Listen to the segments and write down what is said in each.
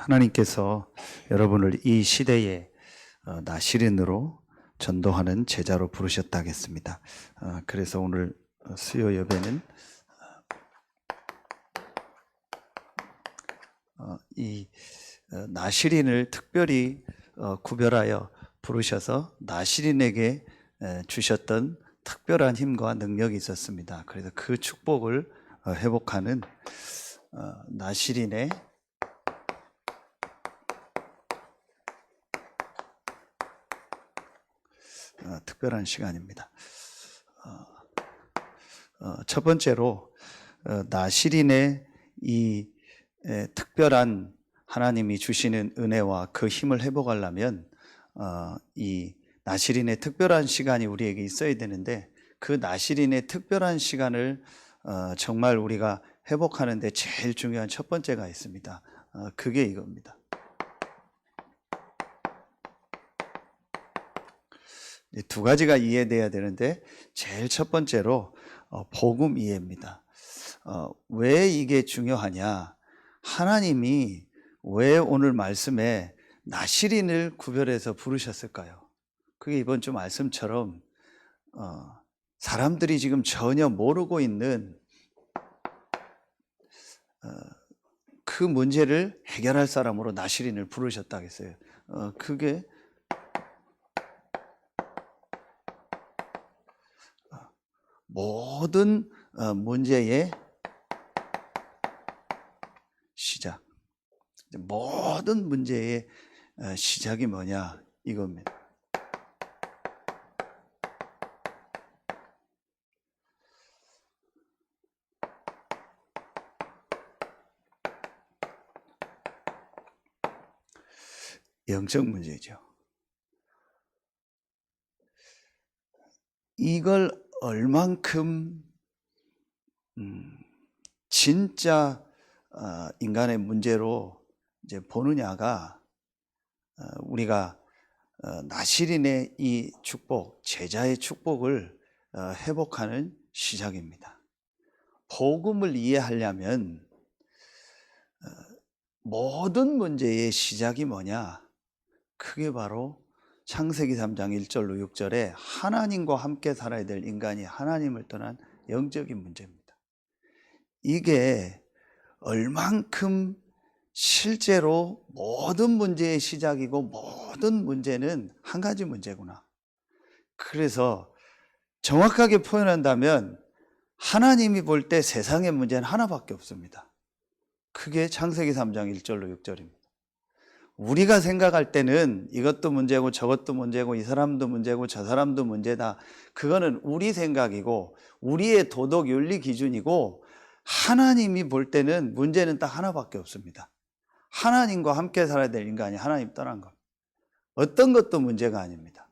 하나님께서 여러분을 이 시대에 나시린으로 전도하는 제자로 부르셨다 하겠습니다. 그래서 오늘 수요 예배는 이 나시린을 특별히 구별하여 부르셔서 나시린에게 주셨던 특별한 힘과 능력이 있었습니다. 그래서 그 축복을 회복하는 나시린의 특별한 시간입니다. 첫 번째로 나시린의 이 특별한 하나님이 주시는 은혜와 그 힘을 회복하려면 이 나시린의 특별한 시간이 우리에게 있어야 되는데, 그 나시린의 특별한 시간을 정말 우리가 회복하는 데 제일 중요한 첫 번째가 있습니다. 그게 이겁니다. 두 가지가 이해돼야 되는데, 제일 첫 번째로 복음 이해입니다. 왜 이게 중요하냐? 하나님이 왜 오늘 말씀에 나시린을 구별해서 부르셨을까요? 그게 이번 주 말씀처럼 사람들이 지금 전혀 모르고 있는 그 문제를 해결할 사람으로 나시린을 부르셨다 했어요. 그게 모든 문제의 시작. 모든 문제의 시작이 뭐냐 이겁니다. 영적 문제죠. 이걸 얼만큼 진짜 인간의 문제로 이제 보느냐가 우리가 나시린의 이 축복, 제자의 축복을 회복하는 시작입니다. 복음을 이해하려면 모든 문제의 시작이 뭐냐? 그게 바로 창세기 3장 1절로 6절에 하나님과 함께 살아야 될 인간이 하나님을 떠난 영적인 문제입니다. 이게 얼만큼 실제로 모든 문제의 시작이고 모든 문제는 한 가지 문제구나. 그래서 정확하게 표현한다면 하나님이 볼 때 세상의 문제는 하나밖에 없습니다. 그게 창세기 3장 1절로 6절입니다. 우리가 생각할 때는 이것도 문제고 저것도 문제고 이 사람도 문제고 저 사람도 문제다. 그거는 우리 생각이고 우리의 도덕 윤리 기준이고, 하나님이 볼 때는 문제는 딱 하나밖에 없습니다. 하나님과 함께 살아야 될 인간이 하나님 떠난 것. 어떤 것도 문제가 아닙니다.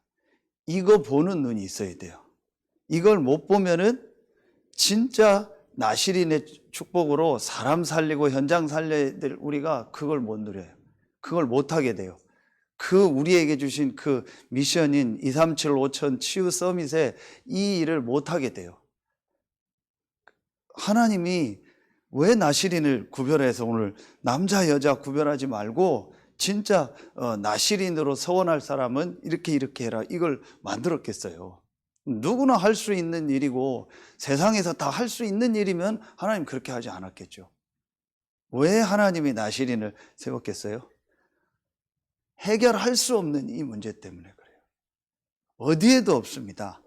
이거 보는 눈이 있어야 돼요. 이걸 못 보면은 진짜 나시린의 축복으로 사람 살리고 현장 살려야 될 우리가 그걸 못 누려요. 그걸 못하게 돼요. 그 우리에게 주신 그 미션인 237 5천 치유 서밋에 이 일을 못하게 돼요. 하나님이 왜 나시린을 구별해서 오늘 남자 여자 구별하지 말고 진짜 나시린으로 서원할 사람은 이렇게 해라 이걸 만들었겠어요? 누구나 할 수 있는 일이고 세상에서 다 할 수 있는 일이면 하나님 그렇게 하지 않았겠죠. 왜 하나님이 나시린을 세웠겠어요? 해결할 수 없는 이 문제 때문에 그래요. 어디에도 없습니다.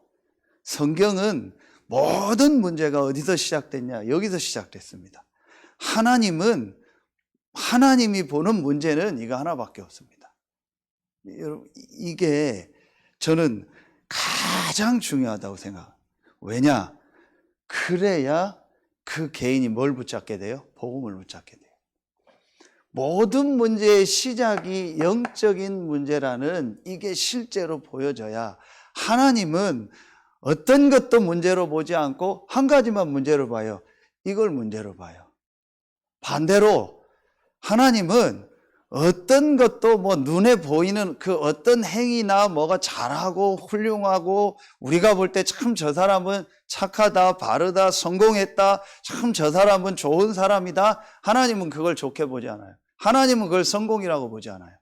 성경은 모든 문제가 어디서 시작됐냐? 여기서 시작됐습니다. 하나님이 보는 문제는 이거 하나밖에 없습니다. 여러분, 이게 저는 가장 중요하다고 생각해요. 왜냐? 그래야 그 개인이 뭘 붙잡게 돼요? 복음을 붙잡게 돼요. 모든 문제의 시작이 영적인 문제라는 이게 실제로 보여져야, 하나님은 어떤 것도 문제로 보지 않고 한 가지만 문제로 봐요. 이걸 문제로 봐요. 반대로 하나님은 어떤 것도 뭐 눈에 보이는 그 어떤 행위나 뭐가 잘하고 훌륭하고 우리가 볼 때 참 저 사람은 착하다, 바르다, 성공했다, 참 저 사람은 좋은 사람이다, 하나님은 그걸 좋게 보지 않아요. 하나님은 그걸 성공이라고 보지 않아요.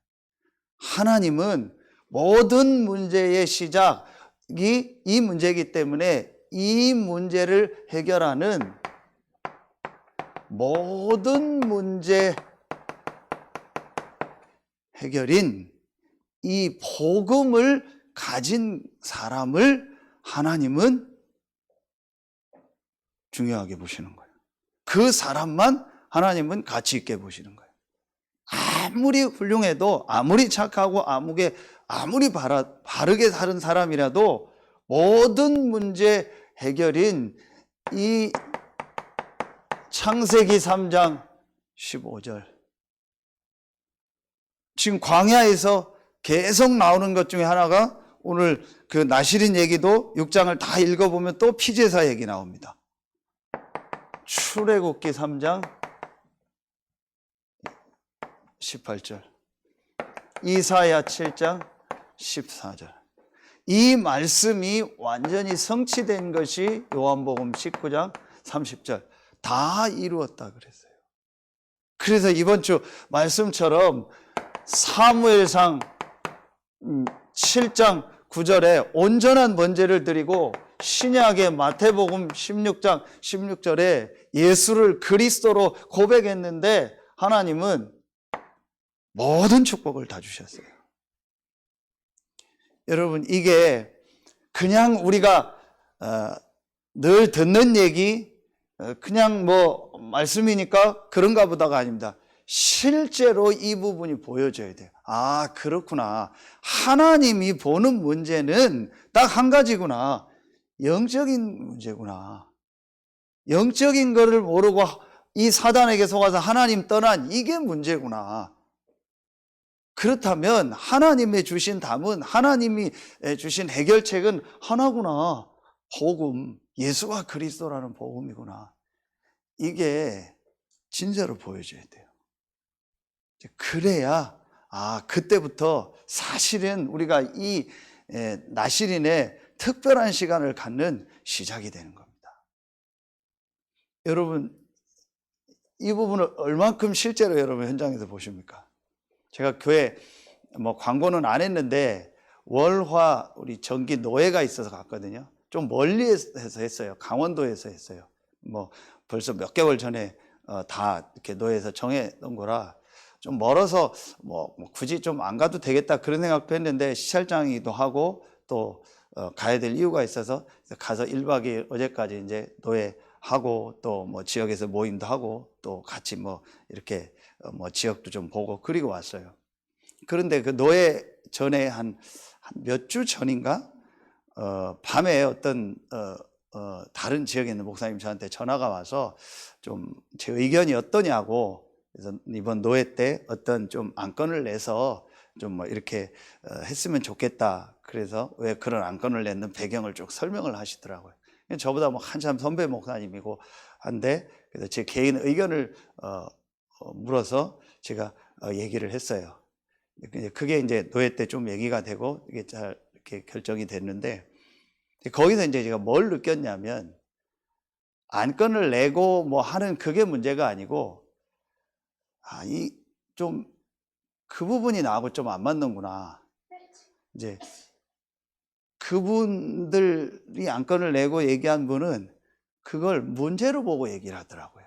하나님은 모든 문제의 시작이 이 문제이기 때문에 이 문제를 해결하는 모든 문제 해결인 이 복음을 가진 사람을 하나님은 중요하게 보시는 거예요. 그 사람만 하나님은 가치 있게 보시는 거예요. 아무리 훌륭해도, 아무리 착하고, 아무리 바르게 사는 사람이라도 모든 문제 해결인 이 창세기 3장 15절, 지금 광야에서 계속 나오는 것 중에 하나가 오늘 그 나실인 얘기도 6장을 다 읽어보면 또 피제사 얘기 나옵니다. 출애굽기 3장 18절, 이사야 7장 14절. 이 말씀이 완전히 성취된 것이 요한복음 19장 30절. 다 이루었다 그랬어요. 그래서 이번 주 말씀처럼 사무엘상 7장 9절에 온전한 번제를 드리고 신약의 마태복음 16장 16절에 예수를 그리스도로 고백했는데 하나님은 모든 축복을 다 주셨어요. 여러분, 이게 그냥 우리가 늘 듣는 얘기, 그냥 뭐 말씀이니까 그런가 보다가 아닙니다. 실제로 이 부분이 보여져야 돼요. 아, 그렇구나. 하나님이 보는 문제는 딱 한 가지구나. 영적인 문제구나. 영적인 거를 모르고 이 사단에게 속아서 하나님 떠난 이게 문제구나. 그렇다면 하나님이 주신 답은, 하나님이 주신 해결책은 하나구나. 복음, 예수가 그리스도라는 복음이구나. 이게 진짜로 보여줘야 돼요. 그래야 그때부터 사실은 우리가 이 나실인의 특별한 시간을 갖는 시작이 되는 겁니다. 여러분, 이 부분을 얼만큼 실제로 여러분 현장에서 보십니까? 제가 교회 뭐 광고는 안 했는데 월화 우리 정기 노예가 있어서 갔거든요. 좀 멀리해서 했어요. 강원도에서 했어요. 뭐 벌써 몇 개월 전에 다 이렇게 노예에서 정해놓은 거라 좀 멀어서 뭐 굳이 좀 안 가도 되겠다 그런 생각도 했는데 시찰장이기도 하고 또 가야 될 이유가 있어서 가서 1박 2일 어제까지 이제 노예하고 또 뭐 지역에서 모임도 하고 또 같이 뭐 이렇게 뭐 지역도 좀 보고 그리고 왔어요. 그런데 그 노예 전에 한 몇 주 전인가 밤에 어떤 다른 지역에 있는 목사님 저한테 전화가 와서 좀 제 의견이 어떠냐고, 그래서 이번 노예 때 어떤 좀 안건을 내서 좀 뭐 이렇게 했으면 좋겠다. 그래서 왜 그런 안건을 냈는 배경을 쭉 설명을 하시더라고요. 저보다 뭐 한참 선배 목사님이고 한데, 그래서 제 개인 의견을 물어서 제가 얘기를 했어요. 그게 이제 노예 때 좀 얘기가 되고 이게 잘 이렇게 결정이 됐는데, 거기서 이제 제가 뭘 느꼈냐면 안건을 내고 뭐 하는 그게 문제가 아니고 이 좀 그 부분이 나하고 좀 안 맞는구나. 이제 그분들이 안건을 내고 얘기한 분은 그걸 문제로 보고 얘기를 하더라고요.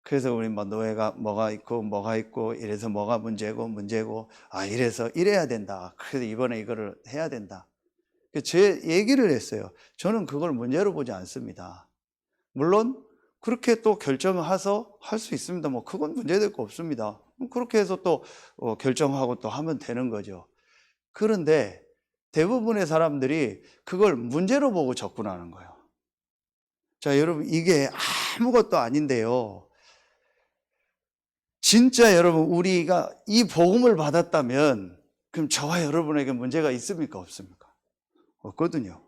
그래서 우리 뭐 노예가 뭐가 있고 이래서 뭐가 문제고 이래서 이래야 된다. 그래서 이번에 이거를 해야 된다. 제 얘기를 했어요. 저는 그걸 문제로 보지 않습니다. 물론 그렇게 또 결정해서 할 수 있습니다. 뭐 그건 문제될 거 없습니다. 그렇게 해서 또 결정하고 또 하면 되는 거죠. 그런데 대부분의 사람들이 그걸 문제로 보고 접근하는 거예요. 자, 여러분, 이게 아무것도 아닌데요. 진짜 여러분, 우리가 이 복음을 받았다면 그럼 저와 여러분에게 문제가 있습니까? 없습니까? 없거든요.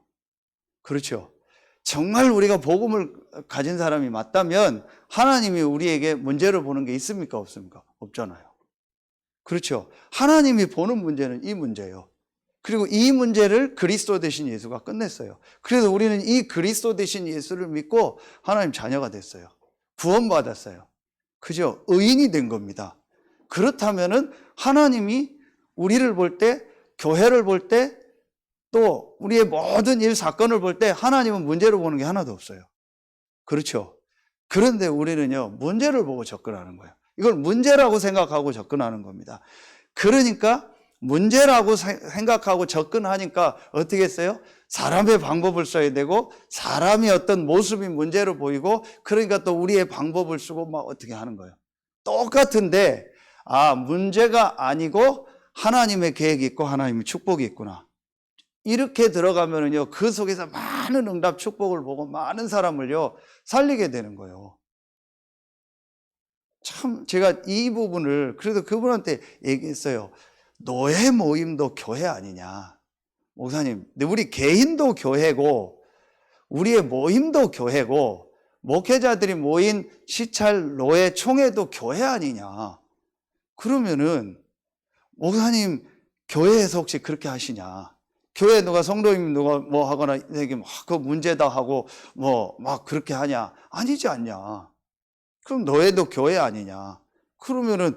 그렇죠. 정말 우리가 복음을 가진 사람이 맞다면 하나님이 우리에게 문제로 보는 게 있습니까? 없습니까? 없잖아요. 그렇죠. 하나님이 보는 문제는 이 문제예요. 그리고 이 문제를 그리스도 되신 예수가 끝냈어요. 그래서 우리는 이 그리스도 되신 예수를 믿고 하나님 자녀가 됐어요. 구원받았어요. 그죠? 의인이 된 겁니다. 그렇다면은 하나님이 우리를 볼 때, 교회를 볼 때, 또 우리의 모든 일 사건을 볼 때 하나님은 문제로 보는 게 하나도 없어요. 그렇죠? 그런데 우리는요, 문제를 보고 접근하는 거예요. 이걸 문제라고 생각하고 접근하는 겁니다. 그러니까 문제라고 생각하고 접근하니까 어떻게 했어요? 사람의 방법을 써야 되고, 사람이 어떤 모습이 문제로 보이고, 그러니까 또 우리의 방법을 쓰고 막 어떻게 하는 거예요. 똑같은데, 문제가 아니고 하나님의 계획이 있고 하나님의 축복이 있구나. 이렇게 들어가면은요, 그 속에서 많은 응답 축복을 보고 많은 사람을요, 살리게 되는 거예요. 참, 제가 이 부분을 그래도 그분한테 얘기했어요. 노예 모임도 교회 아니냐. 목사님, 근데 우리 개인도 교회고, 우리의 모임도 교회고, 목회자들이 모인 시찰 노예 총회도 교회 아니냐. 그러면은, 목사님, 교회에서 혹시 그렇게 하시냐. 교회 누가 성도님 누가 뭐 하거나 이게 막 그 문제다 하고 뭐 막 그렇게 하냐? 아니지 않냐? 그럼 너희도 교회 아니냐? 그러면은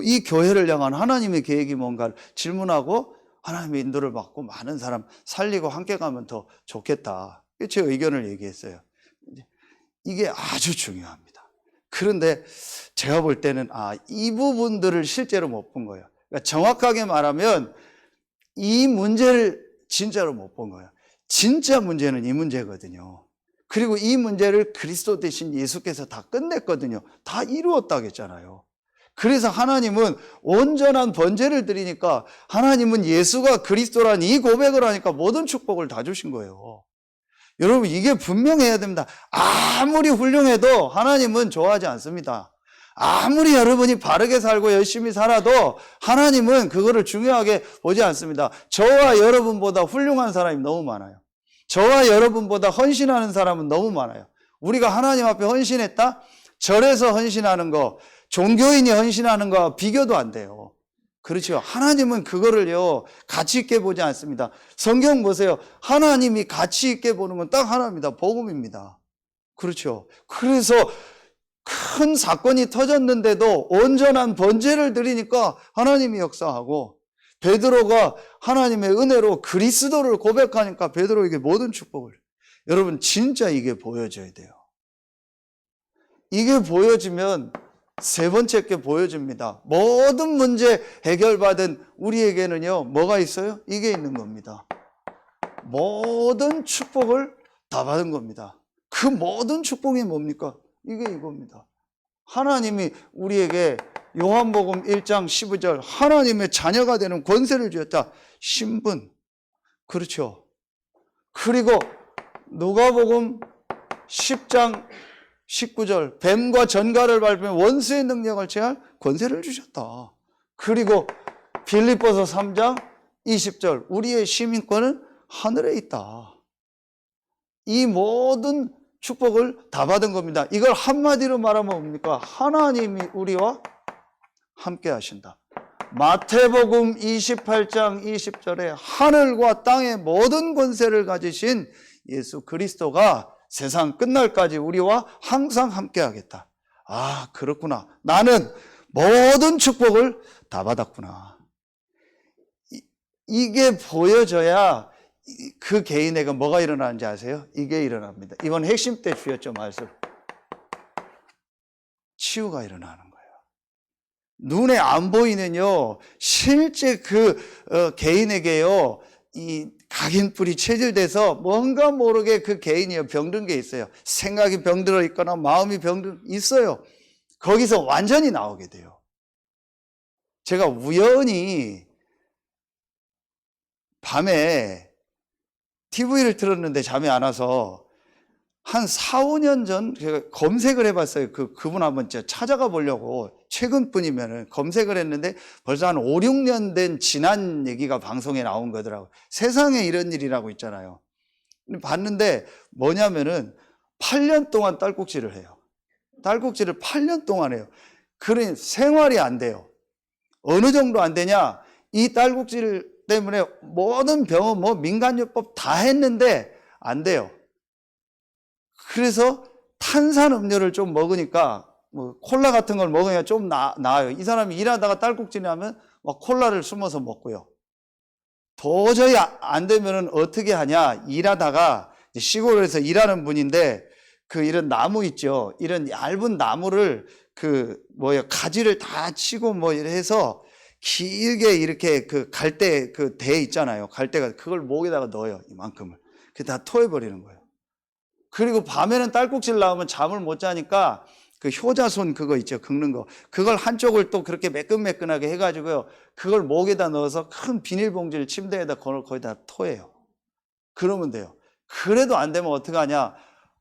이 교회를 향한 하나님의 계획이 뭔가를 질문하고 하나님의 인도를 받고 많은 사람 살리고 함께 가면 더 좋겠다. 제 의견을 얘기했어요. 이게 아주 중요합니다. 그런데 제가 볼 때는 이 부분들을 실제로 못 본 거예요. 그러니까 정확하게 말하면 이 문제를 진짜로 못 본 거예요. 진짜 문제는 이 문제거든요. 그리고 이 문제를 그리스도 대신 예수께서 다 끝냈거든요. 다 이루었다겠잖아요. 그래서 하나님은 온전한 번제를 드리니까, 하나님은 예수가 그리스도란 이 고백을 하니까 모든 축복을 다 주신 거예요. 여러분, 이게 분명해야 됩니다. 아무리 훌륭해도 하나님은 좋아하지 않습니다. 아무리 여러분이 바르게 살고 열심히 살아도 하나님은 그거를 중요하게 보지 않습니다. 저와 여러분보다 훌륭한 사람이 너무 많아요. 저와 여러분보다 헌신하는 사람은 너무 많아요. 우리가 하나님 앞에 헌신했다? 절에서 헌신하는 거, 종교인이 헌신하는 거와 비교도 안 돼요. 그렇죠. 하나님은 그거를요, 가치 있게 보지 않습니다. 성경 보세요. 하나님이 가치 있게 보는 건 딱 하나입니다. 복음입니다. 그렇죠. 그래서 큰 사건이 터졌는데도 온전한 번제를 드리니까 하나님이 역사하고, 베드로가 하나님의 은혜로 그리스도를 고백하니까 베드로에게 모든 축복을. 여러분, 진짜 이게 보여져야 돼요. 이게 보여지면 세 번째 게 보여집니다. 모든 문제 해결받은 우리에게는요, 뭐가 있어요? 이게 있는 겁니다. 모든 축복을 다 받은 겁니다. 그 모든 축복이 뭡니까? 이게 이겁니다. 하나님이 우리에게 요한복음 1장 15절 하나님의 자녀가 되는 권세를 주었다. 신분. 그렇죠. 그리고 누가복음 10장 19절 뱀과 전갈을 밟으면 원수의 능력을 제할 권세를 주셨다. 그리고 빌립보서 3장 20절 우리의 시민권은 하늘에 있다. 이 모든 축복을 다 받은 겁니다. 이걸 한마디로 말하면 뭡니까? 하나님이 우리와 함께 하신다. 마태복음 28장 20절에 하늘과 땅의 모든 권세를 가지신 예수 그리스도가 세상 끝날까지 우리와 항상 함께 하겠다. 그렇구나. 나는 모든 축복을 다 받았구나. 이게 보여져야 그 개인에게 뭐가 일어나는지 아세요? 이게 일어납니다. 이번 핵심 때 주였죠, 말씀. 치유가 일어나는 거예요. 눈에 안 보이는요, 실제 그 개인에게요, 이 각인뿔이 체질돼서 뭔가 모르게 그 개인이 병든 게 있어요. 생각이 병들어 있거나 마음이 병들어 있어요. 거기서 완전히 나오게 돼요. 제가 우연히 밤에 TV를 틀었는데 잠이 안 와서 한 4, 5년 전 제가 검색을 해봤어요. 그분 한번 찾아가 보려고. 최근 분이면은 검색을 했는데 벌써 한 5, 6년 된 지난 얘기가 방송에 나온 거더라고요. 세상에 이런 일이라고 있잖아요. 봤는데 뭐냐면은 8년 동안 딸꾹질을 해요. 딸꾹질을 8년 동안 해요. 그러니 생활이 안 돼요. 어느 정도 안 되냐? 이 딸꾹질 때문에 모든 병원, 민간요법 다 했는데 안 돼요. 그래서 탄산음료를 좀 먹으니까 뭐 콜라 같은 걸 먹어야 좀 나아요. 이 사람이 일하다가 딸꾹질이 하면 막 콜라를 숨어서 먹고요. 도저히 안 되면은 어떻게 하냐? 일하다가 시골에서 일하는 분인데 그 이런 나무 있죠. 이런 얇은 나무를 가지를 다 치고 뭐 이래서 길게 이렇게 그 갈대 그 대 있잖아요. 갈대가 그걸 목에다가 넣어요. 이만큼을. 그 다 토해버리는 거예요. 그리고 밤에는 딸꾹질 나오면 잠을 못 자니까 그 효자손 그거 있죠. 긁는 거. 그걸 한쪽을 또 그렇게 매끈매끈하게 해가지고요. 그걸 목에다 넣어서 큰 비닐봉지를 침대에다 걸어 거기다 토해요. 그러면 돼요. 그래도 안 되면 어떡하냐.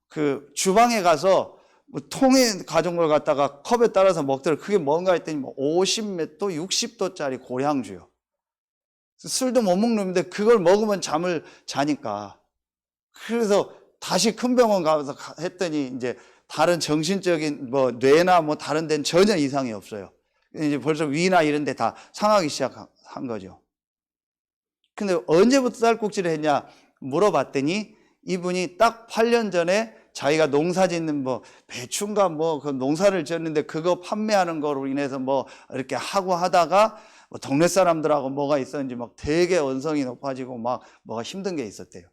그 주방에 가서 뭐 통에 가져온 걸 갖다가 컵에 따라서 먹더라. 그게 뭔가 했더니 뭐 50몇 도, 60도짜리 고량주요. 술도 못 먹는 놈인데 그걸 먹으면 잠을 자니까. 그래서 다시 큰 병원 가서 했더니 이제 다른 정신적인 뭐 뇌나 뭐 다른 데는 전혀 이상이 없어요. 이제 벌써 위나 이런 데 다 상하기 시작한 거죠. 근데 언제부터 딸꾹질을 했냐 물어봤더니 이분이 딱 8년 전에 자기가 농사 짓는 뭐 배추인가 뭐 그 농사를 지었는데 그거 판매하는 거로 인해서 뭐 이렇게 하고 하다가 뭐 동네 사람들하고 뭐가 있었는지 막 되게 언성이 높아지고 막 뭐가 힘든 게 있었대요.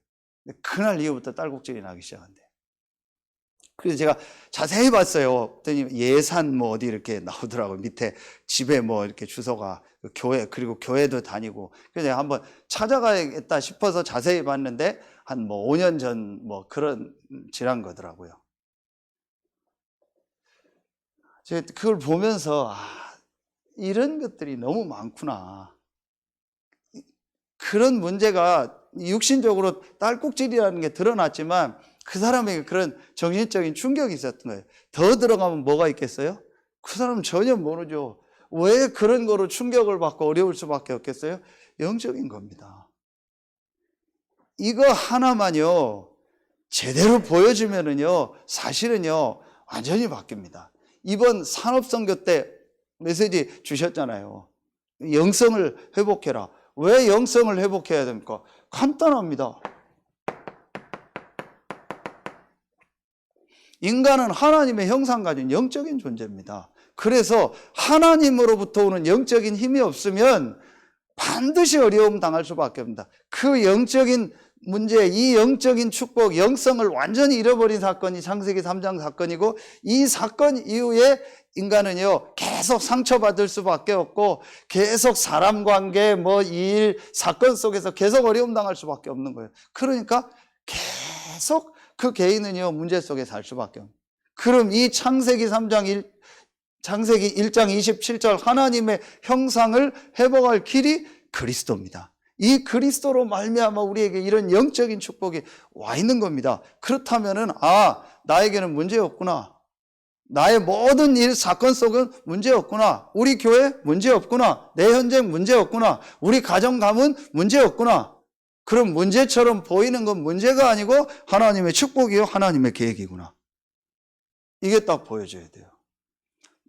그날 이후부터 딸꾹질이 나기 시작한대요. 그래서 제가 자세히 봤어요. 그랬더니 예산 뭐 어디 이렇게 나오더라고요. 밑에 집에 뭐 이렇게 주소가 교회, 그리고 교회도 다니고. 그래서 제가 한번 찾아가야겠다 싶어서 자세히 봤는데 한 뭐 5년 전 뭐 그런 질환 거더라고요. 제가 그걸 보면서 이런 것들이 너무 많구나. 그런 문제가 육신적으로 딸꾹질이라는 게 드러났지만 그 사람에게 그런 정신적인 충격이 있었던 거예요. 더 들어가면 뭐가 있겠어요? 그 사람은 전혀 모르죠. 왜 그런 거로 충격을 받고 어려울 수밖에 없겠어요? 영적인 겁니다. 이거 하나만요 제대로 보여주면은요 사실은요 완전히 바뀝니다. 이번 산업선교 때 메시지 주셨잖아요. 영성을 회복해라. 왜 영성을 회복해야 됩니까? 간단합니다. 인간은 하나님의 형상 가진 영적인 존재입니다. 그래서 하나님으로부터 오는 영적인 힘이 없으면 반드시 어려움 당할 수밖에 없습니다. 그 영적인 문제, 이 영적인 축복, 영성을 완전히 잃어버린 사건이 창세기 3장 사건이고, 이 사건 이후에 인간은요 계속 상처받을 수밖에 없고 계속 사람 관계 뭐 일 사건 속에서 계속 어려움 당할 수밖에 없는 거예요. 그러니까 계속 그 개인은요 문제 속에 살 수밖에 없는. 그럼 이 창세기 1장 27절 하나님의 형상을 회복할 길이 그리스도입니다. 이 그리스도로 말미암아 우리에게 이런 영적인 축복이 와 있는 겁니다. 그렇다면은 나에게는 문제 없구나. 나의 모든 일 사건 속은 문제 없구나. 우리 교회 문제 없구나. 내 현장 문제 없구나. 우리 가정 가문 문제 없구나. 그럼 문제처럼 보이는 건 문제가 아니고 하나님의 축복이요 하나님의 계획이구나. 이게 딱 보여줘야 돼요.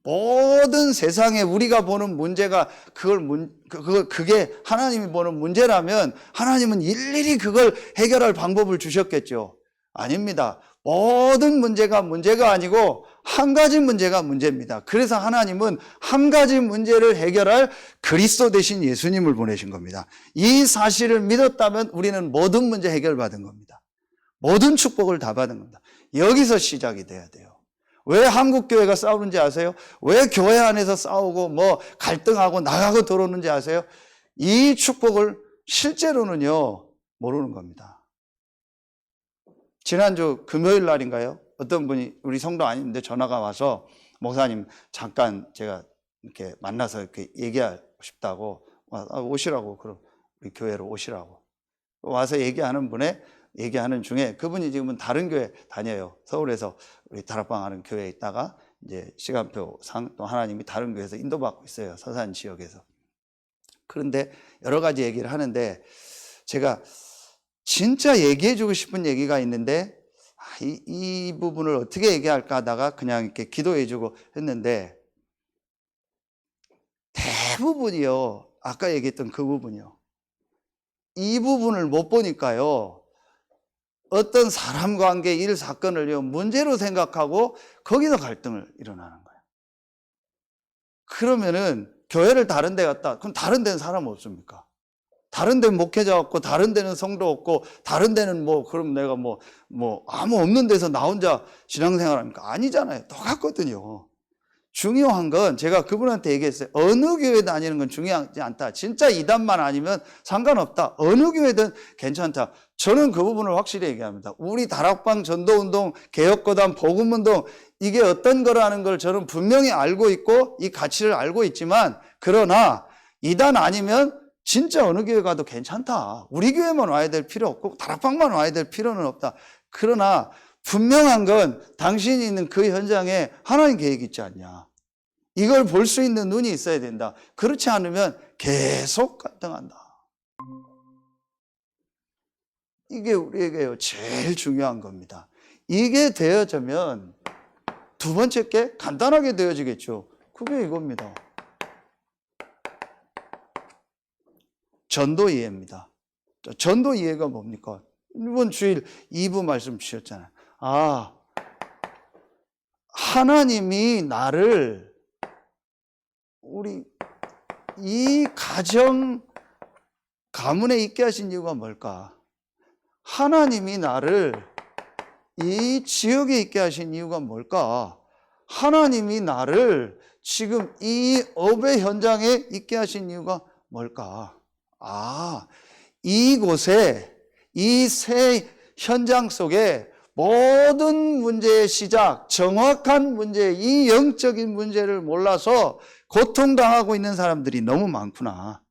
모든 세상에 우리가 보는 문제가 그게 하나님이 보는 문제라면 하나님은 일일이 그걸 해결할 방법을 주셨겠죠. 아닙니다. 모든 문제가 아니고 한 가지 문제가 문제입니다. 그래서 하나님은 한 가지 문제를 해결할 그리스도 대신 예수님을 보내신 겁니다. 이 사실을 믿었다면 우리는 모든 문제 해결받은 겁니다. 모든 축복을 다 받은 겁니다. 여기서 시작이 돼야 돼요. 왜 한국교회가 싸우는지 아세요? 왜 교회 안에서 싸우고 뭐 갈등하고 나가고 들어오는지 아세요? 이 축복을 실제로는요 모르는 겁니다. 지난주 금요일 날인가요? 어떤 분이 우리 성도 아닌데 전화가 와서 목사님 잠깐 제가 이렇게 만나서 이렇게 얘기하고 싶다고 오시라고 그럼 우리 교회로 오시라고 와서 얘기하는 중에 그분이 지금은 다른 교회 다녀요. 서울에서 우리 다락방 하는 교회에 있다가 이제 시간표상 또 하나님이 다른 교회에서 인도받고 있어요. 서산 지역에서. 그런데 여러 가지 얘기를 하는데 제가 진짜 얘기해주고 싶은 얘기가 있는데 이 부분을 어떻게 얘기할까 하다가 그냥 이렇게 기도해주고 했는데 대부분이요. 아까 얘기했던 그 부분이요. 이 부분을 못 보니까요. 어떤 사람 관계, 일 사건을요, 문제로 생각하고 거기서 갈등을 일어나는 거예요. 그러면은 교회를 다른 데 갔다, 그럼 다른 데는 사람 없습니까? 다른 데는 목회자 없고, 다른 데는 성도 없고, 다른 데는 그럼 내가 아무 없는 데서 나 혼자 신앙생활 합니까? 아니잖아요. 똑같거든요. 중요한 건 제가 그분한테 얘기했어요. 어느 교회 다니는 건 중요하지 않다. 진짜 이단만 아니면 상관없다. 어느 교회든 괜찮다. 저는 그 부분을 확실히 얘기합니다. 우리 다락방, 전도운동, 개혁거담, 복음운동, 이게 어떤 거라는 걸 저는 분명히 알고 있고 이 가치를 알고 있지만, 그러나 이단 아니면 진짜 어느 교회 가도 괜찮다. 우리 교회만 와야 될 필요 없고 다락방만 와야 될 필요는 없다. 그러나 분명한 건 당신이 있는 그 현장에 하나님 계획이 있지 않냐. 이걸 볼 수 있는 눈이 있어야 된다. 그렇지 않으면 계속 갈등한다. 이게 우리에게 제일 중요한 겁니다. 이게 되어지면 두 번째 게 간단하게 되어지겠죠. 그게 이겁니다. 전도 이해입니다. 전도 이해가 뭡니까? 이번 주일 2부 말씀 주셨잖아요. 하나님이 나를 우리 이 가문에 있게 하신 이유가 뭘까? 하나님이 나를 이 지역에 있게 하신 이유가 뭘까? 하나님이 나를 지금 이 업의 현장에 있게 하신 이유가 뭘까? 이곳에 이 새 현장 속에 모든 문제의 시작, 정확한 문제, 이 영적인 문제를 몰라서 고통당하고 있는 사람들이 너무 많구나.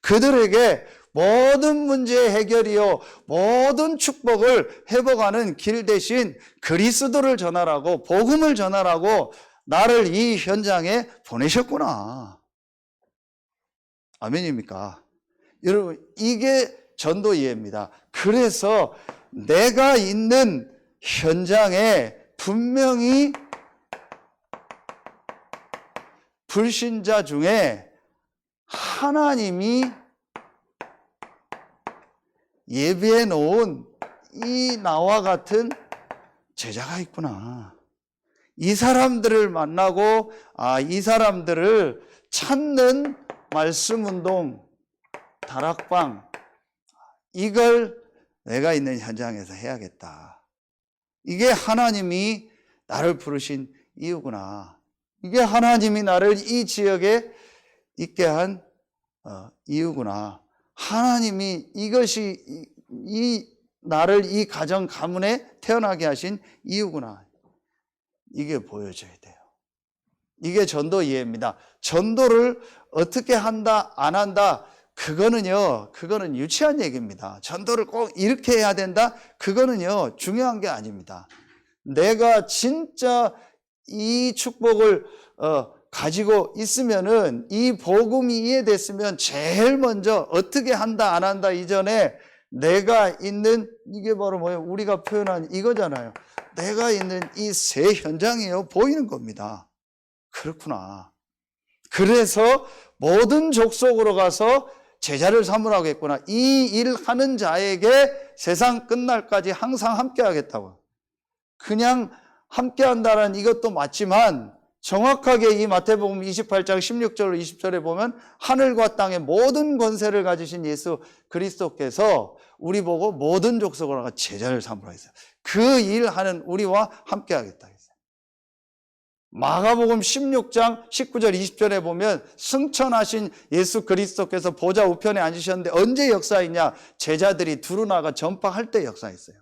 그들에게 모든 문제의 해결이요, 모든 축복을 회복하는 길 대신 그리스도를 전하라고, 복음을 전하라고 나를 이 현장에 보내셨구나. 아멘입니까? 여러분, 이게 전도 이해입니다. 그래서 내가 있는 현장에 분명히 불신자 중에 하나님이 예비해 놓은 이 나와 같은 제자가 있구나. 이 사람들을 만나고 이 사람들을 찾는 말씀운동, 다락방, 이걸 내가 있는 현장에서 해야겠다. 이게 하나님이 나를 부르신 이유구나. 이게 하나님이 나를 이 지역에 있게 한 이유구나. 하나님이 이것이 나를 이 가정 가문에 태어나게 하신 이유구나. 이게 보여져야 돼요. 이게 전도 이해입니다. 전도를 어떻게 한다, 안 한다, 그거는 유치한 얘기입니다. 전도를 꼭 이렇게 해야 된다? 그거는요, 중요한 게 아닙니다. 내가 진짜 이 축복을 가지고 있으면은, 이 복음이 이해됐으면 제일 먼저 어떻게 한다, 안 한다 이전에 내가 있는, 이게 바로 뭐예요? 우리가 표현한 이거잖아요. 내가 있는 이 새 현장이에요. 보이는 겁니다. 그렇구나. 그래서 모든 족속으로 가서 제자를 삼으라겠구나. 이 일 하는 자에게 세상 끝날까지 항상 함께 하겠다고. 그냥 함께 한다는 이것도 맞지만 정확하게 이 마태복음 28장 16절로 20절에 보면 하늘과 땅의 모든 권세를 가지신 예수 그리스도께서 우리 보고 모든 족속으로 가서 제자를 삼으라 했어요. 그 일하는 우리와 함께 하겠다 했어요. 마가복음 16장 19절 20절에 보면 승천하신 예수 그리스도께서 보좌 우편에 앉으셨는데 언제 역사했냐? 제자들이 두루 나가 전파할 때 역사했어요.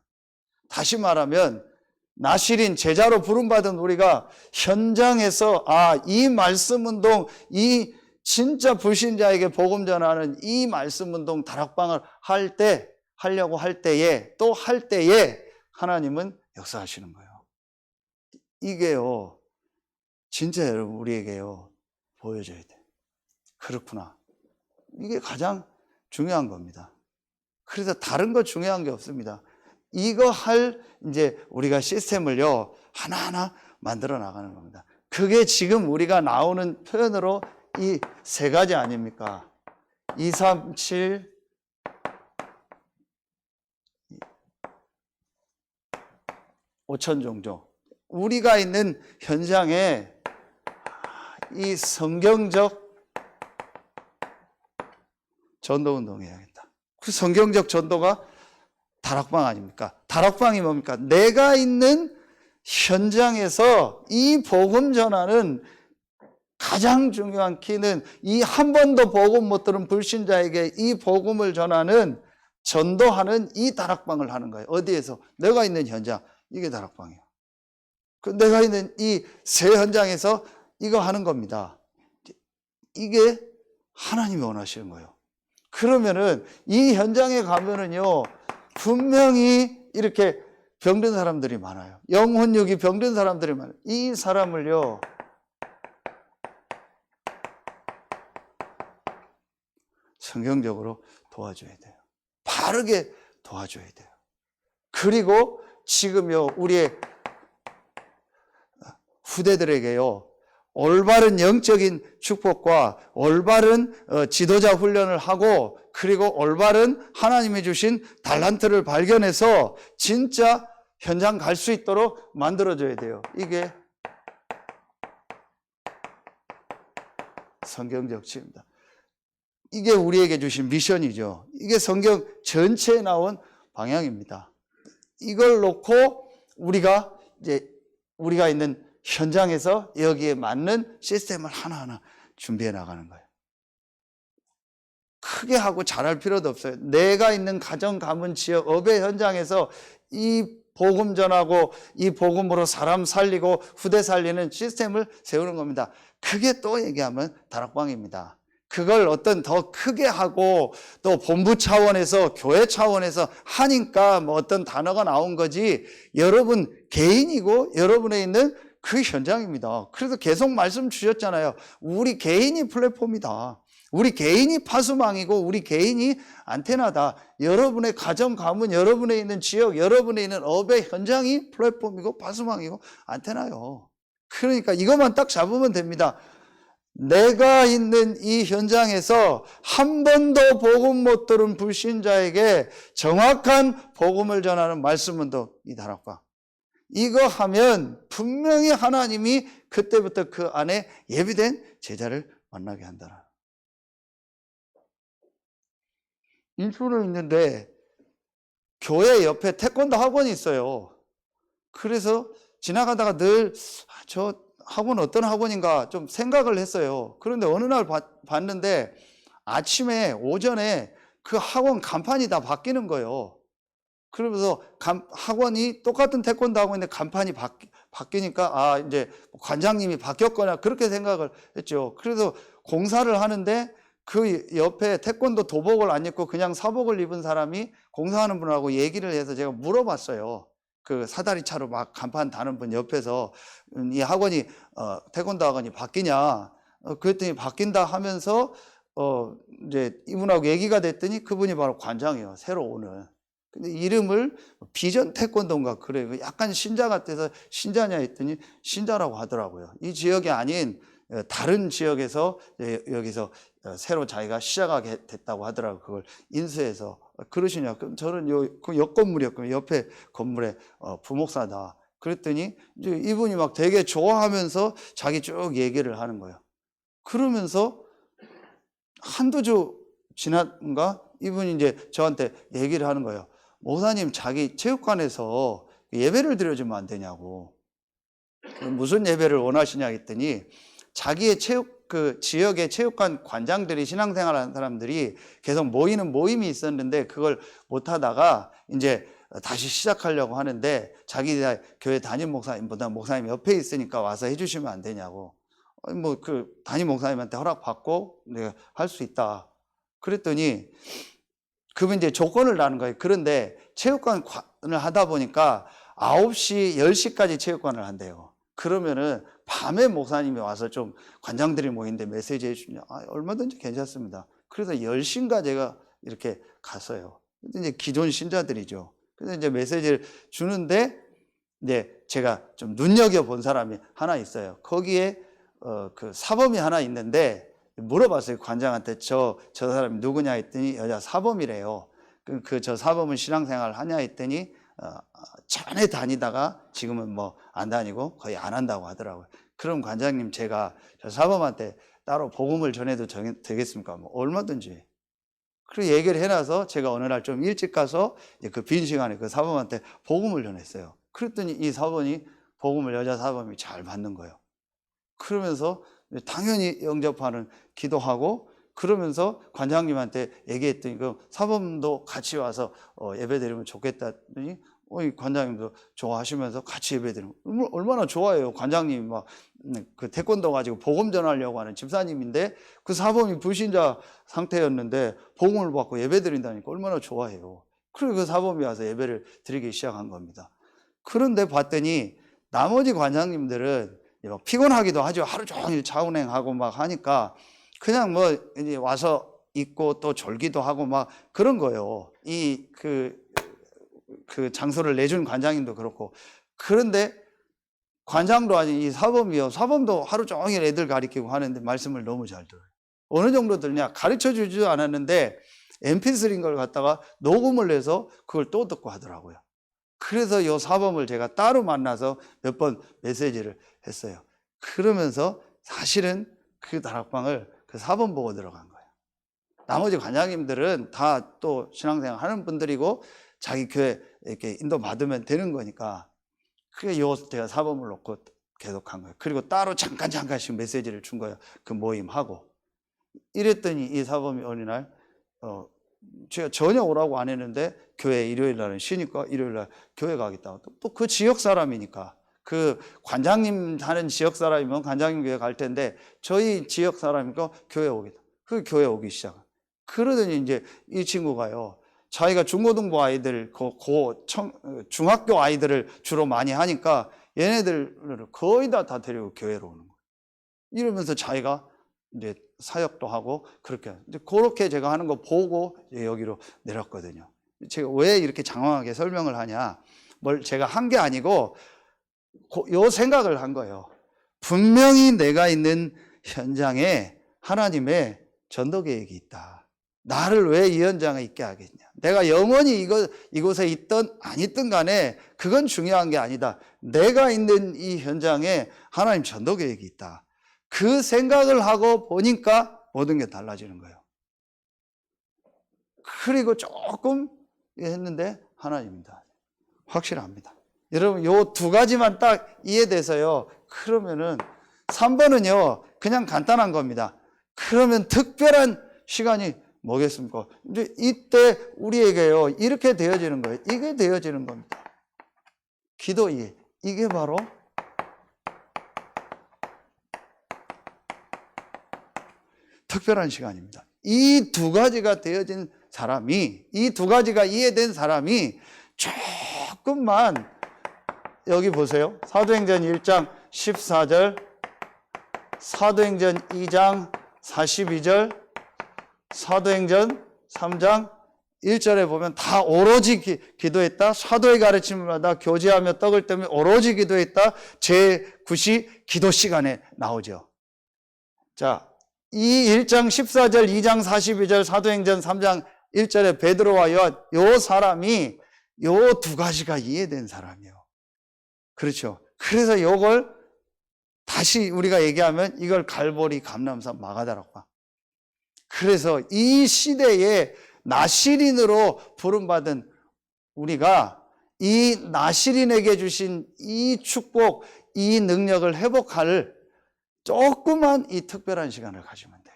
다시 말하면 나실인 제자로 부름받은 우리가 현장에서 이 말씀운동, 이 진짜 불신자에게 복음 전하는 이 말씀운동 다락방을 하려고 할 때에 하나님은 역사하시는 거예요. 이게요, 진짜 여러분 우리에게요 보여줘야 돼. 그렇구나. 이게 가장 중요한 겁니다. 그래서 다른 거 중요한 게 없습니다. 이거 이제 우리가 시스템을요 하나하나 만들어 나가는 겁니다. 그게 지금 우리가 나오는 표현으로 이 세 가지 아닙니까? 2, 3, 7 5천 종족. 우리가 있는 현장에 이 성경적 전도 운동해야겠다. 그 성경적 전도가 다락방 아닙니까? 다락방이 뭡니까? 내가 있는 현장에서 이 복음 전하는 가장 중요한 키는 이 한 번도 복음 못 들은 불신자에게 이 복음을 전하는 전도하는 이 다락방을 하는 거예요. 어디에서? 내가 있는 현장. 이게 다락방이에요. 그 내가 있는 이 새 현장에서 이거 하는 겁니다. 이게 하나님이 원하시는 거예요. 그러면은 이 현장에 가면은요, 분명히 이렇게 병든 사람들이 많아요. 영혼력이 병든 사람들이 많아요. 이 사람을요, 성경적으로 도와줘야 돼요. 바르게 도와줘야 돼요. 그리고 지금요, 우리의 후대들에게요, 올바른 영적인 축복과 올바른 지도자 훈련을 하고, 그리고 올바른 하나님이 주신 달란트를 발견해서 진짜 현장 갈 수 있도록 만들어줘야 돼요. 이게 성경적 지혜입니다. 이게 우리에게 주신 미션이죠. 이게 성경 전체에 나온 방향입니다. 이걸 놓고 우리가 있는 현장에서 여기에 맞는 시스템을 하나하나 준비해 나가는 거예요. 크게 하고 잘할 필요도 없어요. 내가 있는 가정, 가문, 지역, 업의 현장에서 이 복음 전하고 이 복음으로 사람 살리고 후대 살리는 시스템을 세우는 겁니다. 크게 또 얘기하면 다락방입니다. 그걸 어떤 더 크게 하고 또 본부 차원에서 교회 차원에서 하니까 뭐 어떤 단어가 나온 거지, 여러분 개인이고 여러분에 있는 그 현장입니다. 그래서 계속 말씀 주셨잖아요. 우리 개인이 플랫폼이다. 우리 개인이 파수망이고 우리 개인이 안테나다. 여러분의 가정, 가문, 여러분에 있는 지역, 여러분에 있는 업의 현장이 플랫폼이고 파수망이고 안테나요. 그러니까 이것만 딱 잡으면 됩니다. 내가 있는 이 현장에서 한 번도 복음 못 들은 불신자에게 정확한 복음을 전하는 말씀은 또 이 다락방. 이거 하면 분명히 하나님이 그때부터 그 안에 예비된 제자를 만나게 한다. 인천에 있는데 교회 옆에 태권도 학원이 있어요. 그래서 지나가다가 늘 저 학원 어떤 학원인가 좀 생각을 했어요. 그런데 어느 날 봤는데 아침에 오전에 그 학원 간판이 다 바뀌는 거예요. 그러면서 학원이 똑같은 태권도 학원인데 간판이 바뀌니까 이제 관장님이 바뀌었거나 그렇게 생각을 했죠. 그래서 공사를 하는데 그 옆에 태권도 도복을 안 입고 그냥 사복을 입은 사람이 공사하는 분하고 얘기를 해서 제가 물어봤어요. 그 사다리 차로 막 간판 다는 분 옆에서 이 학원이 태권도 학원이 바뀌냐? 그랬더니 바뀐다 하면서 이제 이분하고 얘기가 됐더니 그분이 바로 관장이에요. 새로 오는. 근데 이름을 비전 태권도인가 그래요. 약간 신자 같아서 신자냐 했더니 신자라고 하더라고요. 이 지역이 아닌 다른 지역에서 여기서 새로 자기가 시작하게 됐다고 하더라고요. 그걸 인수해서. 그러시냐? 그럼 저는 그 옆 건물이었거든요. 옆에 건물에 부목사다. 그랬더니 이제 이분이 막 되게 좋아하면서 자기 쭉 얘기를 하는 거예요. 그러면서 한두 주 지났는가 이분이 이제 저한테 얘기를 하는 거예요. 목사님, 자기 체육관에서 예배를 드려주면 안 되냐고. 무슨 예배를 원하시냐 했더니 자기의 그 지역의 체육관 관장들이 신앙생활하는 사람들이 계속 모이는 모임이 있었는데 그걸 못 하다가 이제 다시 시작하려고 하는데 자기 교회 담임 목사님보다 목사님 옆에 있으니까 와서 해주시면 안 되냐고. 뭐 그 담임 목사님한테 허락받고 내가 할 수 있다. 그랬더니 그분 이제 조건을 다는 거예요. 그런데 체육관을 하다 보니까 9시, 10시까지 체육관을 한대요. 그러면은 밤에 목사님이 와서 좀 관장들이 모이는데 메시지 해주냐. 얼마든지 괜찮습니다. 그래서 10시인가 제가 이렇게 갔어요. 이제 기존 신자들이죠. 그래서 이제 메시지를 주는데 이제 제가 좀 눈여겨본 사람이 하나 있어요. 거기에 그 사범이 하나 있는데 물어봤어요. 관장한테 저 사람이 누구냐 했더니 여자 사범이래요. 저 사범은 신앙생활 하냐 했더니 전에 다니다가 지금은 뭐 안 다니고 거의 안 한다고 하더라고요. 그럼 관장님 제가 저 사범한테 따로 복음을 전해도 되겠습니까? 뭐 얼마든지. 그리고 얘기를 해놔서 제가 어느 날 좀 일찍 가서 그 빈 시간에 그 사범한테 복음을 전했어요. 그랬더니 이 사범이 복음을 여자 사범이 잘 받는 거예요. 그러면서 당연히 영접하는 기도하고 그러면서 관장님한테 얘기했더니 그 사범도 같이 와서 예배드리면 좋겠다더니 이 관장님도 좋아하시면서 같이 예배드리면 얼마나 좋아해요. 관장님이 막 그 태권도 가지고 복음 전하려고 하는 집사님인데 그 사범이 불신자 상태였는데 복음을 받고 예배드린다니까 얼마나 좋아해요. 그리고 그 사범이 와서 예배를 드리기 시작한 겁니다. 그런데 봤더니 나머지 관장님들은 피곤하기도 하죠. 하루 종일 차운행하고 막 하니까 그냥 뭐 이제 와서 있고 또 졸기도 하고 막 그런 거예요. 그 장소를 내준 관장님도 그렇고. 그런데 관장도 아닌 이 사범이요. 사범도 하루 종일 애들 가르치고 하는데 말씀을 너무 잘 들어요. 어느 정도 들냐? 가르쳐 주지도 않았는데 mp3인 걸 갖다가 녹음을 해서 그걸 또 듣고 하더라고요. 그래서 이 사범을 제가 따로 만나서 몇 번 메시지를 했어요. 그러면서 사실은 그 다락방을 그 사범 보고 들어간 거예요. 나머지 관장님들은 다 또 신앙생활 하는 분들이고 자기 교회 이렇게 인도받으면 되는 거니까 그게 제가 사범을 놓고 계속 한 거예요. 그리고 따로 잠깐씩 메시지를 준 거예요. 그 모임하고. 이랬더니 이 사범이 어느 날 제가 전혀 오라고 안 했는데 교회 일요일 날은 쉬니까 일요일 날 교회 가겠다고. 또 그 지역 사람이니까. 그 관장님 사는 지역 사람이면 관장님 교회 갈 텐데 저희 지역 사람이니까 교회 오겠다. 그 교회 오기 시작. 그러더니 이제 이 친구가요. 자기가 중고등부 아이들, 중학교 아이들을 주로 많이 하니까 얘네들을 거의 다 데리고 교회로 오는 거예요. 이러면서 자기가 이제 사역도 하고 그렇게 제가 하는 거 보고 여기로 내렸거든요. 제가 왜 이렇게 장황하게 설명을 하냐? 뭘 제가 한 게 아니고 요 생각을 한 거예요. 분명히 내가 있는 현장에 하나님의 전도 계획이 있다. 나를 왜 이 현장에 있게 하겠냐? 내가 영원히 이곳에 있든 안 있든 간에 그건 중요한 게 아니다. 내가 있는 이 현장에 하나님 전도 계획이 있다. 그 생각을 하고 보니까 모든 게 달라지는 거예요. 그리고 조금 했는데 하나님입니다. 확실합니다. 여러분 요 두 가지만 딱 이해돼서요. 그러면은 3번은요. 그냥 간단한 겁니다. 그러면 특별한 시간이 뭐겠습니까? 이제 이때 우리에게요. 이렇게 되어지는 거예요. 이게 되어지는 겁니다. 기도 이해. 이게 바로 특별한 시간입니다. 이 두 가지가 되어진 사람이, 이 두 가지가 이해된 사람이 조금만 여기 보세요. 사도행전 1장 14절, 사도행전 2장 42절, 사도행전 3장 1절에 보면 다 오로지 기도했다. 사도의 가르침을 받아 교제하며 떡을 떼며 오로지 기도했다. 제9시 기도 시간에 나오죠. 자, 이 1장 14절, 2장 42절, 사도행전 3장 1절에 베드로와 요한, 요 사람이 요 두 가지가 이해된 사람이에요. 그렇죠. 그래서 요걸 다시 우리가 얘기하면 이걸 갈보리, 감람산, 마가다락방. 그래서 이 시대에 나시린으로 부름받은 우리가 이 나시린에게 주신 이 축복, 이 능력을 회복할 조그만 이 특별한 시간을 가지면 돼요.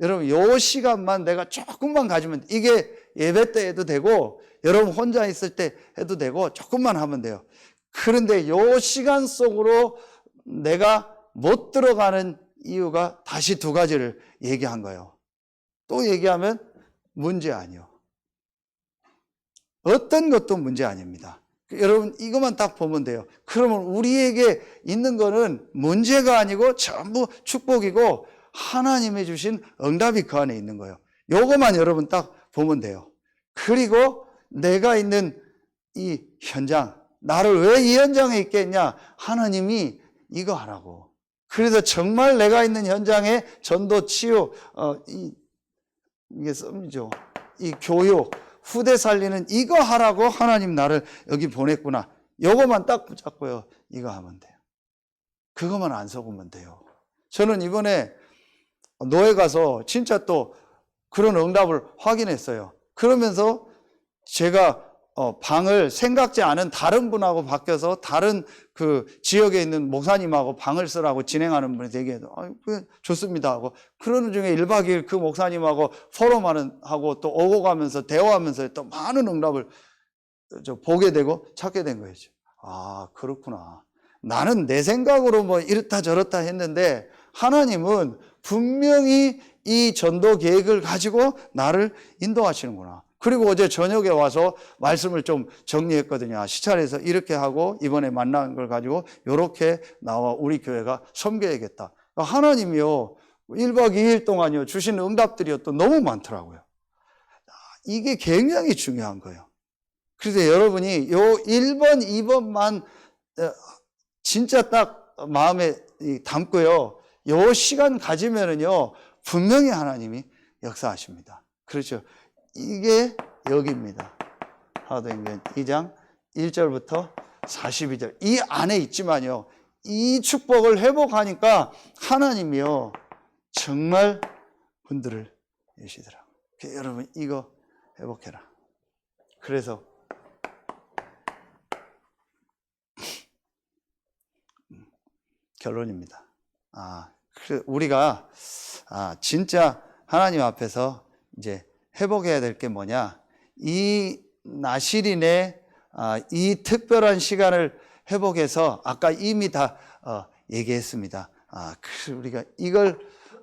여러분, 요 시간만 내가 조금만 가지면 이게 예배 때 해도 되고 여러분 혼자 있을 때 해도 되고 조금만 하면 돼요. 그런데 요 시간 속으로 내가 못 들어가는 이유가 다시 두 가지를 얘기한 거예요. 또 얘기하면 문제 아니요. 어떤 것도 문제 아닙니다. 여러분 이것만 딱 보면 돼요. 그러면 우리에게 있는 거는 문제가 아니고 전부 축복이고 하나님이 주신 응답이 그 안에 있는 거예요. 요것만 여러분 딱 보면 돼요. 그리고 내가 있는 이 현장, 나를 왜 이 현장에 있겠냐? 하나님이 이거 하라고. 그래서 정말 내가 있는 현장에 전도, 치유, 이게 썸이죠. 이 교육, 후대 살리는 이거 하라고 하나님 나를 여기 보냈구나. 요거만 딱 붙잡고요. 이거 하면 돼요. 그것만 안 속으면 돼요. 저는 이번에 노예 가서 진짜 또 그런 응답을 확인했어요. 그러면서 제가 방을 생각지 않은 다른 분하고 바뀌어서 다른 그 지역에 있는 목사님하고 방을 쓰라고 진행하는 분이 되게 좋습니다 하고, 그러는 중에 1박 2일 그 목사님하고 포럼하고 또 오고 가면서 대화하면서 또 많은 응답을 보게 되고 찾게 된 거죠. 아, 그렇구나. 나는 내 생각으로 뭐 이렇다 저렇다 했는데 하나님은 분명히 이 전도 계획을 가지고 나를 인도하시는구나. 그리고 어제 저녁에 와서 말씀을 좀 정리했거든요. 시찰에서 이렇게 하고 이번에 만난 걸 가지고 이렇게 나와 우리 교회가 섬겨야겠다. 하나님이요 1박 2일 동안요 주신 응답들이 또 너무 많더라고요. 이게 굉장히 중요한 거예요. 그래서 여러분이 요 1번 2번만 진짜 딱 마음에 담고요, 요 시간 가지면은요 분명히 하나님이 역사하십니다. 그렇죠. 이게 여기입니다. 사도행전 2장 1절부터 42절 이 안에 있지만요, 이 축복을 회복하니까 하나님이요 정말 분들을 여시더라고요. 여러분 이거 회복해라. 그래서 결론입니다. 우리가 진짜 하나님 앞에서 이제 회복해야 될 게 뭐냐? 이 나실인의 이 특별한 시간을 회복해서 아까 이미 다 얘기했습니다. 우리가 이걸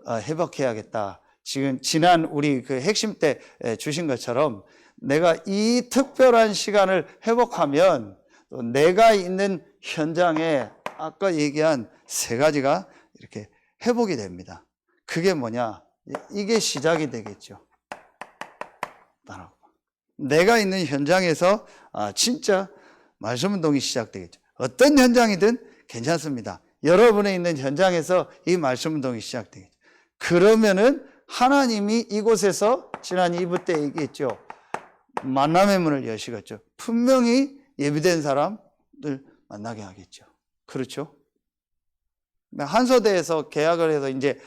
회복해야겠다. 지난 우리 그 핵심 때 주신 것처럼 내가 이 특별한 시간을 회복하면 또 내가 있는 현장에 아까 얘기한 3가지가 이렇게 회복이 됩니다. 그게 뭐냐? 이게 시작이 되겠죠. 내가 있는 현장에서 진짜 말씀 운동이 시작되겠죠. 어떤 현장이든 괜찮습니다. 여러분의 있는 현장에서 이 말씀 운동이 시작되겠죠. 그러면은 하나님이 이곳에서 지난 2부 때 얘기했죠. 만남의 문을 여시겠죠. 분명히 예비된 사람들 만나게 하겠죠. 그렇죠? 한서대에서 계약을 해서 이제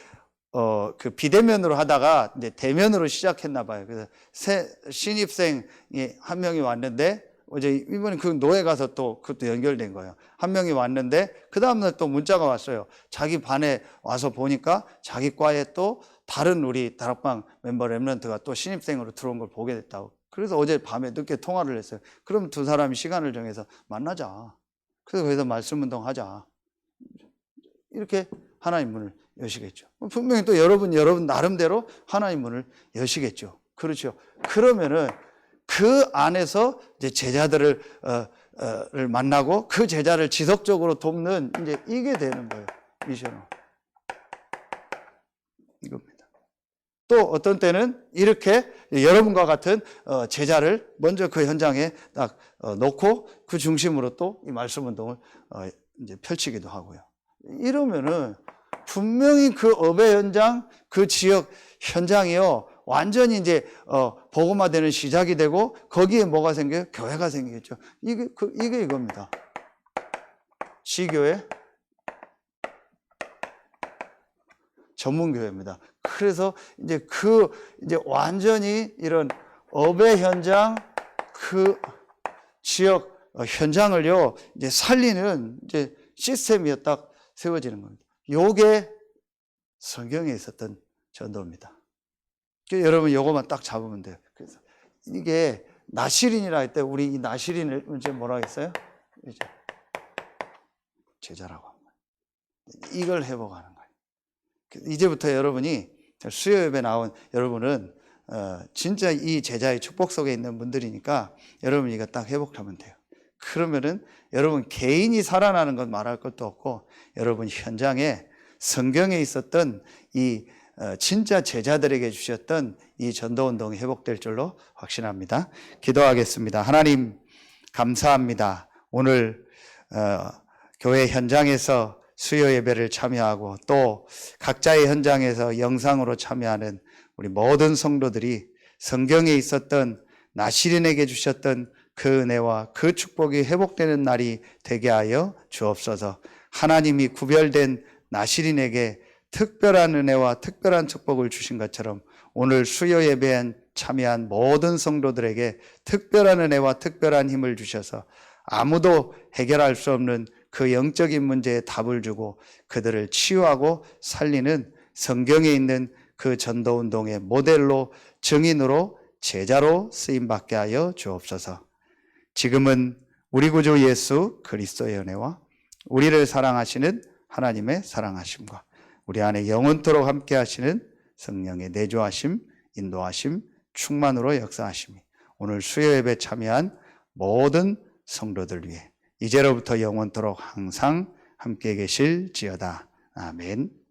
그 비대면으로 하다가 이제 대면으로 시작했나 봐요. 그래서 신입생이 한 명이 왔는데 어제 이번에 그 노예 가서 또 그것도 연결된 거예요. 한 명이 왔는데 그 다음날 또 문자가 왔어요. 자기 반에 와서 보니까 자기 과에 또 다른 우리 다락방 멤버 랩런트가 또 신입생으로 들어온 걸 보게 됐다고. 그래서 어제 밤에 늦게 통화를 했어요. 그럼 2사람이 시간을 정해서 만나자. 그래서 거기서 말씀 운동하자. 이렇게 하나님 문을 여시겠죠. 분명히 또 여러분 나름대로 하나님 문을 여시겠죠. 그렇죠. 그러면은 그 안에서 이제 제자들을 만나고 그 제자를 지속적으로 돕는 이제 이게 되는 거예요. 미션은 이겁니다. 또 어떤 때는 이렇게 여러분과 같은 제자를 먼저 그 현장에 딱 놓고 그 중심으로 또 이 말씀 운동을 이제 펼치기도 하고요. 이러면은 분명히 그 업의 현장, 그 지역 현장이요 완전히 이제 복음화되는 시작이 되고 거기에 뭐가 생겨요? 교회가 생기겠죠. 이게 이겁니다. 시교회 전문교회입니다. 그래서 이제 이제 완전히 이런 업의 현장, 그 지역 현장을요 이제 살리는 이제 시스템이 딱 세워지는 겁니다. 요게 성경에 있었던 전도입니다. 여러분 요거만 딱 잡으면 돼요. 그래서 이게 나실인이라 할 때 우리 이 나실인을 이제 뭐라 했어요? 이제 제자라고 합니다. 이걸 회복하는 거예요. 이제부터 여러분이 수요 예배 나온 여러분은 진짜 이 제자의 축복 속에 있는 분들이니까 여러분이 이거 딱 회복하면 돼요. 그러면은 여러분 개인이 살아나는 건 말할 것도 없고 여러분 현장에 성경에 있었던 이 진짜 제자들에게 주셨던 이 전도운동이 회복될 줄로 확신합니다. 기도하겠습니다. 하나님 감사합니다. 오늘 교회 현장에서 수요 예배를 참여하고 또 각자의 현장에서 영상으로 참여하는 우리 모든 성도들이 성경에 있었던 나실인에게 주셨던 그 은혜와 그 축복이 회복되는 날이 되게 하여 주옵소서. 하나님이 구별된 나시린에게 특별한 은혜와 특별한 축복을 주신 것처럼 오늘 수요 예배에 참여한 모든 성도들에게 특별한 은혜와 특별한 힘을 주셔서 아무도 해결할 수 없는 그 영적인 문제에 답을 주고 그들을 치유하고 살리는 성경에 있는 그 전도운동의 모델로, 증인으로, 제자로 쓰임받게 하여 주옵소서. 지금은 우리 구주 예수 그리스도의 은혜와 우리를 사랑하시는 하나님의 사랑하심과 우리 안에 영원토록 함께 하시는 성령의 내주하심, 인도하심, 충만으로 역사하심이 오늘 수요 예배 참여한 모든 성도들 위해 이제로부터 영원토록 항상 함께 계실지어다. 아멘.